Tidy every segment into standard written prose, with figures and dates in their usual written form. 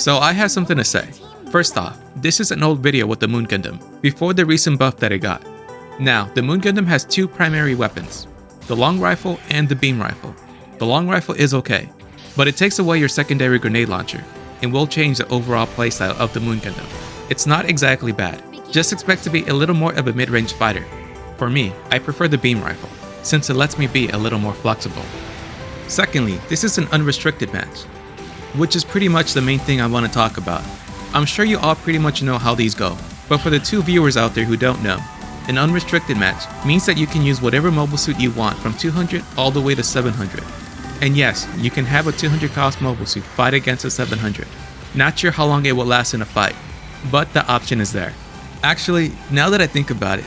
So I have something to say. First off, this is an old video with the Moon Gundam, before the recent buff that it got. Now, the Moon Gundam has two primary weapons, the long rifle and the beam rifle. The long rifle is okay, but it takes away your secondary grenade launcher, and will change the overall playstyle of the Moon Gundam. It's not exactly bad, just expect to be a little more of a mid-range fighter. For me, I prefer the beam rifle, since it lets me be a little more flexible. Secondly, this is an unrestricted match, which is pretty much the main thing I want to talk about. I'm sure you all pretty much know how these go, but for the two viewers out there who don't know, an unrestricted match means that you can use whatever mobile suit you want from 200 all the way to 700. And yes, you can have a 200 cost mobile suit fight against a 700. Not sure how long it will last in a fight, but the option is there. Actually, now that I think about it,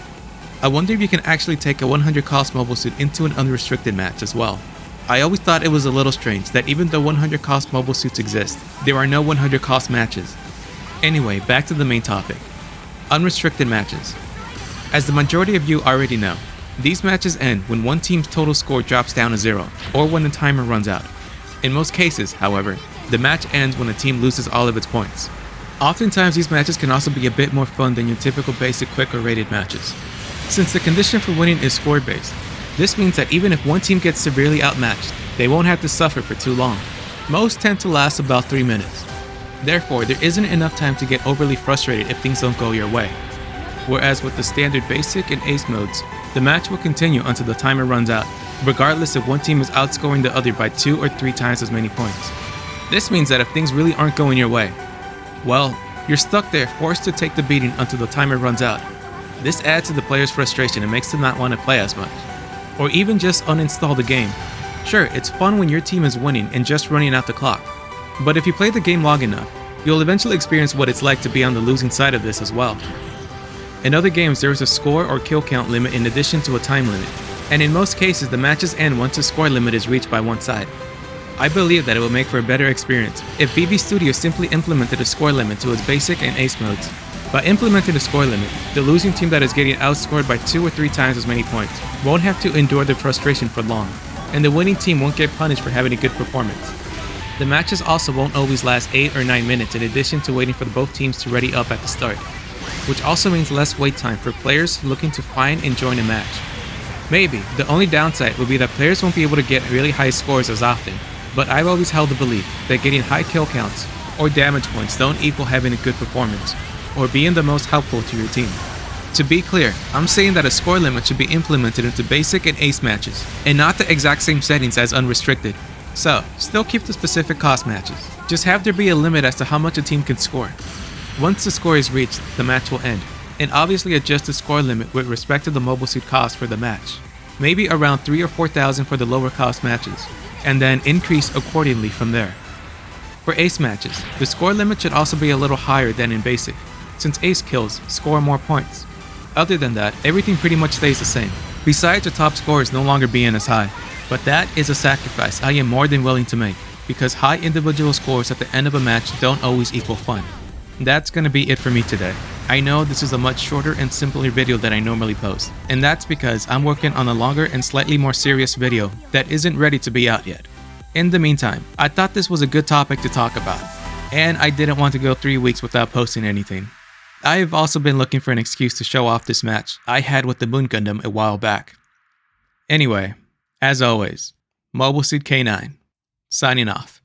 I wonder if you can actually take a 100 cost mobile suit into an unrestricted match as well. I always thought it was a little strange that even though 100 cost mobile suits exist, there are no 100 cost matches. Anyway, back to the main topic. Unrestricted matches. As the majority of you already know, these matches end when one team's total score drops down to 0, or when the timer runs out. In most cases, however, the match ends when a team loses all of its points. Oftentimes these matches can also be a bit more fun than your typical basic quick or rated matches. Since the condition for winning is score based, this means that even if one team gets severely outmatched, they won't have to suffer for too long. Most tend to last about 3 minutes. Therefore, there isn't enough time to get overly frustrated if things don't go your way. Whereas with the standard basic and ace modes, the match will continue until the timer runs out, regardless if one team is outscoring the other by 2 or 3 times as many points. This means that if things really aren't going your way, well, you're stuck there forced to take the beating until the timer runs out. This adds to the player's frustration and makes them not want to play as much, or even just uninstall the game. Sure, it's fun when your team is winning and just running out the clock, but if you play the game long enough, you'll eventually experience what it's like to be on the losing side of this as well. In other games, there is a score or kill count limit in addition to a time limit, and in most cases the matches end once the score limit is reached by one side. I believe that it would make for a better experience if BB Studios simply implemented a score limit to its basic and ace modes. By implementing a score limit, the losing team that is getting outscored by 2 or 3 times as many points won't have to endure the frustration for long, and the winning team won't get punished for having a good performance. The matches also won't always last 8 or 9 minutes in addition to waiting for both teams to ready up at the start, which also means less wait time for players looking to find and join a match. Maybe the only downside would be that players won't be able to get really high scores as often, but I've always held the belief that getting high kill counts or damage points don't equal having a good performance or being the most helpful to your team. To be clear, I'm saying that a score limit should be implemented into basic and ace matches, and not the exact same settings as unrestricted. So, still keep the specific cost matches. Just have there be a limit as to how much a team can score. Once the score is reached, the match will end, and obviously adjust the score limit with respect to the mobile suit cost for the match. Maybe around 3,000 or 4,000 for the lower cost matches, and then increase accordingly from there. For ace matches, the score limit should also be a little higher than in basic, since ace kills score more points. Other than that, everything pretty much stays the same, besides the top scores no longer being as high. But that is a sacrifice I am more than willing to make, because high individual scores at the end of a match don't always equal fun. That's gonna be it for me today. I know this is a much shorter and simpler video than I normally post, and that's because I'm working on a longer and slightly more serious video that isn't ready to be out yet. In the meantime, I thought this was a good topic to talk about, and I didn't want to go 3 weeks without posting anything. I've also been looking for an excuse to show off this match I had with the Moon Gundam a while back. Anyway, as always, Mobile Suit K9, signing off.